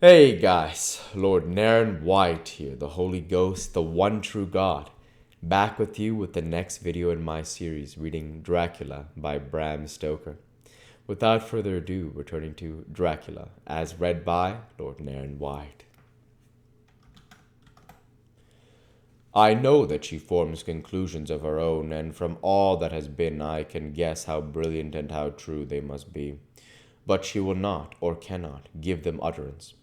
Hey guys, Lord Naren White here, the Holy Ghost, the one true God, back with you with the next video in my series reading Dracula by Bram Stoker. Without further ado, returning to Dracula, as read by Lord Naren White. I know that she forms conclusions of her own, and from all that has been I can guess how brilliant and how true they must be. But she will not, or cannot, give them utterance.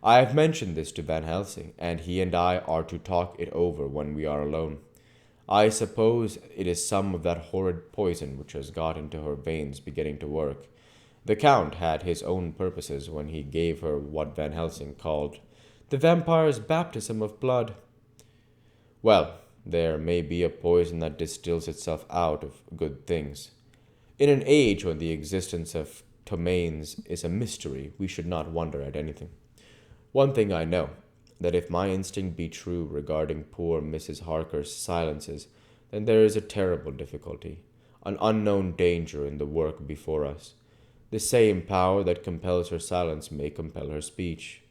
I have mentioned this to Van Helsing, and he and I are to talk it over when we are alone. I suppose it is some of that horrid poison which has got into her veins beginning to work. The Count had his own purposes when he gave her what Van Helsing called the vampire's baptism of blood. Well, there may be a poison that distills itself out of good things. In an age when the existence of ptomaines is a mystery, we should not wonder at anything. One thing I know, that if my instinct be true regarding poor Mrs. Harker's silences, then there is a terrible difficulty, an unknown danger in the work before us. The same power that compels her silence may compel her speech.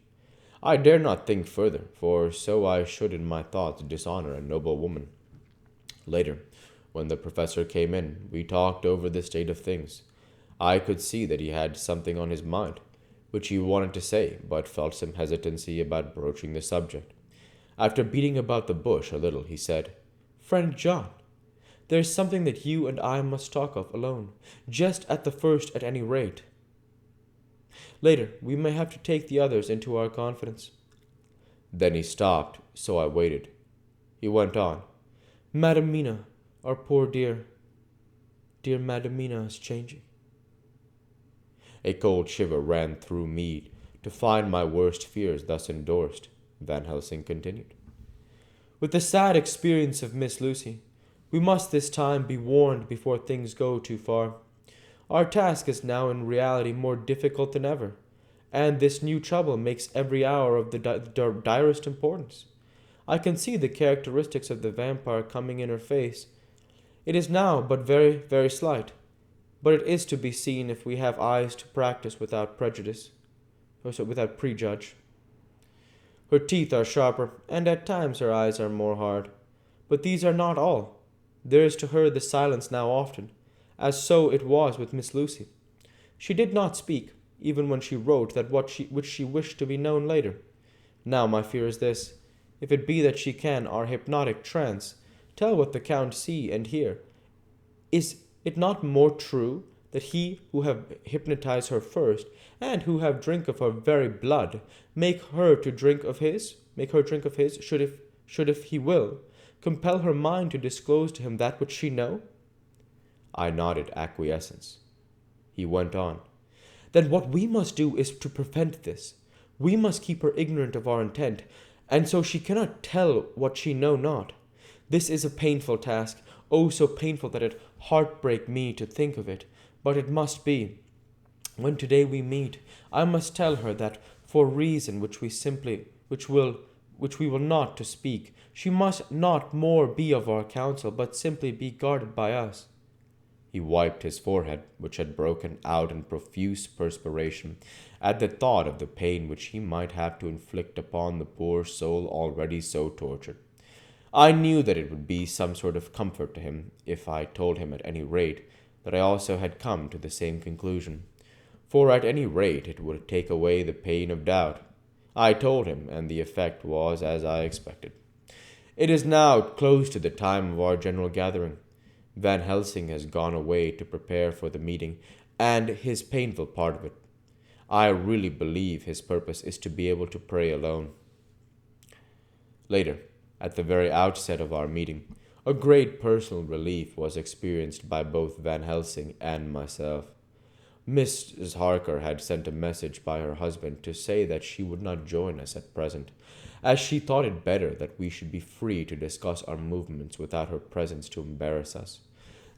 I dare not think further, for so I should in my thoughts dishonor a noble woman. Later, when the professor came in, we talked over the state of things. I could see that he had something on his mind, which he wanted to say, but felt some hesitancy about broaching the subject. After beating about the bush a little, he said, "Friend John, there is something that you and I must talk of alone, just at the first at any rate. Later, we may have to take the others into our confidence." Then he stopped, so I waited. He went on, "Madam Mina, our poor dear Madam Mina is changing." A cold shiver ran through me to find my worst fears thus endorsed. Van Helsing continued. "With the sad experience of Miss Lucy, we must this time be warned before things go too far. Our task is now in reality more difficult than ever, and this new trouble makes every hour of the direst importance. I can see the characteristics of the vampire coming in her face. It is now but very, very slight, but it is to be seen if we have eyes to practice without prejudice, without prejudge. Her teeth are sharper, and at times her eyes are more hard. But these are not all. There is to her the silence now often, as so it was with Miss Lucy. She did not speak, even when she wrote that which she wished to be known later. Now my fear is this: if it be that she can, our hypnotic trance, tell what the Count see and hear, is it not more true that he who have hypnotized her first, and who have drink of her very blood, make her drink of his, should if he will, compel her mind to disclose to him that which she know?" I nodded acquiescence. He went on, "Then what we must do is to prevent this. We must keep her ignorant of our intent, and so she cannot tell what she know not. This is a painful task, oh so painful that it heartbreak me to think of it, but it must be. When today we meet, I must tell her that for reason which we will not to speak, she must not more be of our counsel, but simply be guarded by us." He wiped his forehead, which had broken out in profuse perspiration, at the thought of the pain which he might have to inflict upon the poor soul already so tortured. I knew that it would be some sort of comfort to him if I told him at any rate that I also had come to the same conclusion, for at any rate it would take away the pain of doubt. I told him, and the effect was as I expected. It is now close to the time of our general gathering. Van Helsing has gone away to prepare for the meeting, and his painful part of it. I really believe his purpose is to be able to pray alone. Later, at the very outset of our meeting, a great personal relief was experienced by both Van Helsing and myself. Mrs. Harker had sent a message by her husband to say that she would not join us at present, as she thought it better that we should be free to discuss our movements without her presence to embarrass us.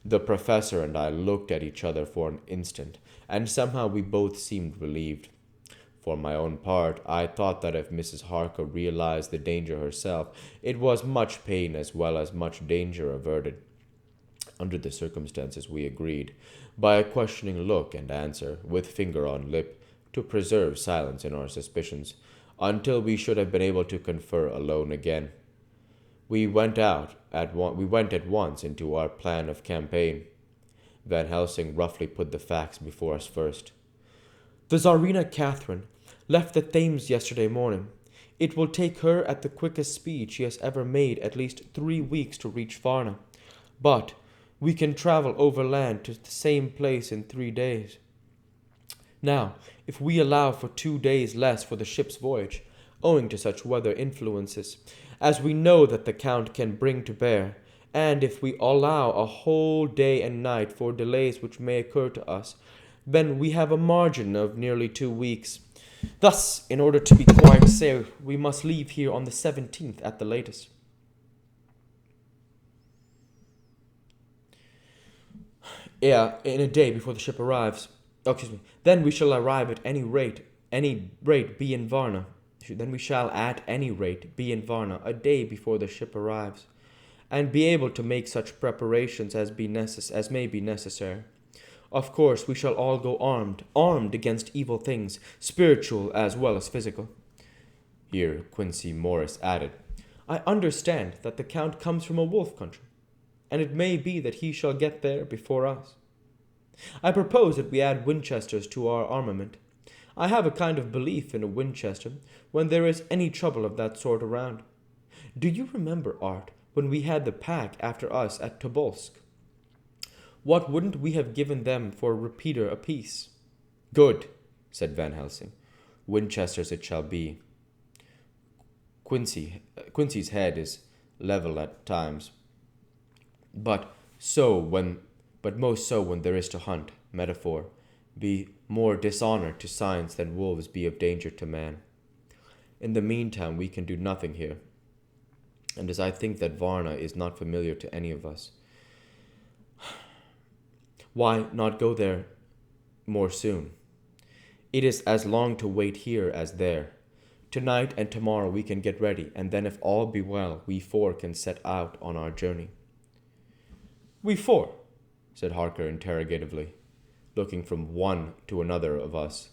The professor and I looked at each other for an instant, and somehow we both seemed relieved. For my own part, I thought that if Mrs. Harker realized the danger herself, it was much pain as well as much danger averted. Under the circumstances, we agreed, by a questioning look and answer, with finger on lip, to preserve silence in our suspicions, until we should have been able to confer alone again. We went at once into our plan of campaign. Van Helsing roughly put the facts before us first. The Tsarina Catherine left the Thames yesterday morning. It will take her at the quickest speed she has ever made at least 3 weeks to reach Varna. But we can travel overland to the same place in 3 days. Now, if we allow for 2 days less for the ship's voyage, owing to such weather influences, as we know that the Count can bring to bear, and if we allow a whole day and night for delays which may occur to us, then we have a margin of nearly 2 weeks. Thus, in order to be quite safe, we must leave here on the 17th at the latest. Yeah, in a day before the ship arrives. Oh, excuse me. Then we shall arrive at any rate be in Varna. Then we shall at any rate be in Varna a day before the ship arrives, and be able to make such preparations as may be necessary. Of course, we shall all go armed against evil things, spiritual as well as physical. Here Quincy Morris added, I understand that the Count comes from a wolf country, and it may be that he shall get there before us. I propose that we add Winchesters to our armament. I have a kind of belief in a Winchester when there is any trouble of that sort around. Do you remember, Art, when we had the pack after us at Tobolsk? What wouldn't we have given them for a repeater apiece? Good, said Van Helsing. Winchesters it shall be. Quincy's head is level at times, but most so when there is to hunt, metaphor, be more dishonor to science than wolves be of danger to man. In the meantime we can do nothing here, and as I think that Varna is not familiar to any of us, why not go there more soon? It is as long to wait here as there. Tonight and tomorrow we can get ready, and then if all be well, we four can set out on our journey. We four? Said Harker interrogatively, looking from one to another of us.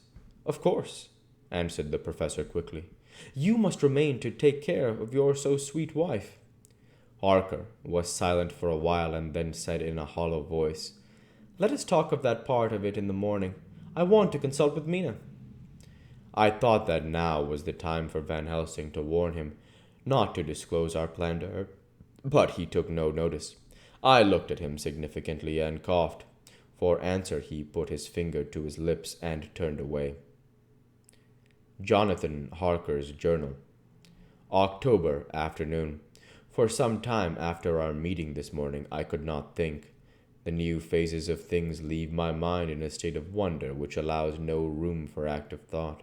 Of course, answered the professor quickly. You must remain to take care of your so sweet wife. Harker was silent for a while and then said in a hollow voice, Let us talk of that part of it in the morning. I want to consult with Mina. I thought that now was the time for Van Helsing to warn him not to disclose our plan to her, but he took no notice. I looked at him significantly and coughed. For answer he put his finger to his lips and turned away. Jonathan Harker's Journal. October afternoon. For some time after our meeting this morning I could not think. The new phases of things leave my mind in a state of wonder which allows no room for active thought.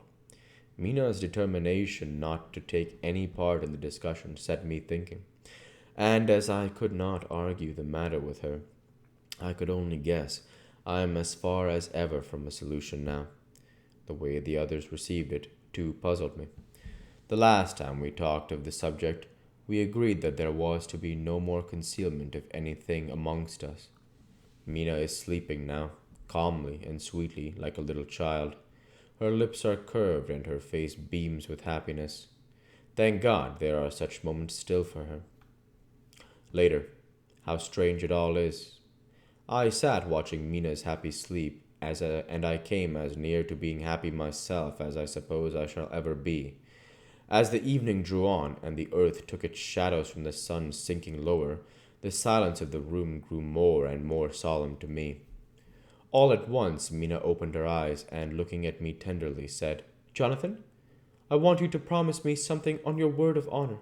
Mina's determination not to take any part in the discussion set me thinking, and as I could not argue the matter with her, I could only guess. I am as far as ever from a solution now. The way the others received it, too, puzzled me. The last time we talked of the subject, we agreed that there was to be no more concealment of anything amongst us. Mina is sleeping now, calmly and sweetly, like a little child. Her lips are curved and her face beams with happiness. Thank God there are such moments still for her. Later, how strange it all is. I sat watching Mina's happy sleep, and I came as near to being happy myself as I suppose I shall ever be. As the evening drew on, and the earth took its shadows from the sun sinking lower, the silence of the room grew more and more solemn to me. All at once Mina opened her eyes, and looking at me tenderly, said, Jonathan, I want you to promise me something on your word of honor,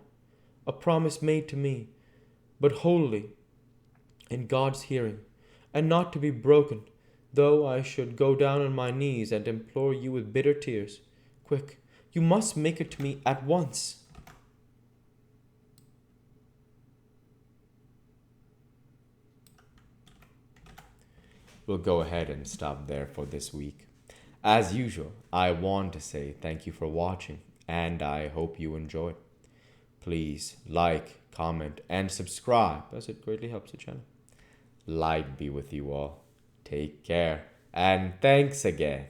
a promise made to me, but wholly in God's hearing, and not to be broken, though I should go down on my knees and implore you with bitter tears. Quick, you must make it to me at once. We'll go ahead and stop there for this week. As usual, I want to say thank you for watching, and I hope you enjoyed. Please like, comment, and subscribe, as it greatly helps the channel. Light be with you all. Take care, and thanks again.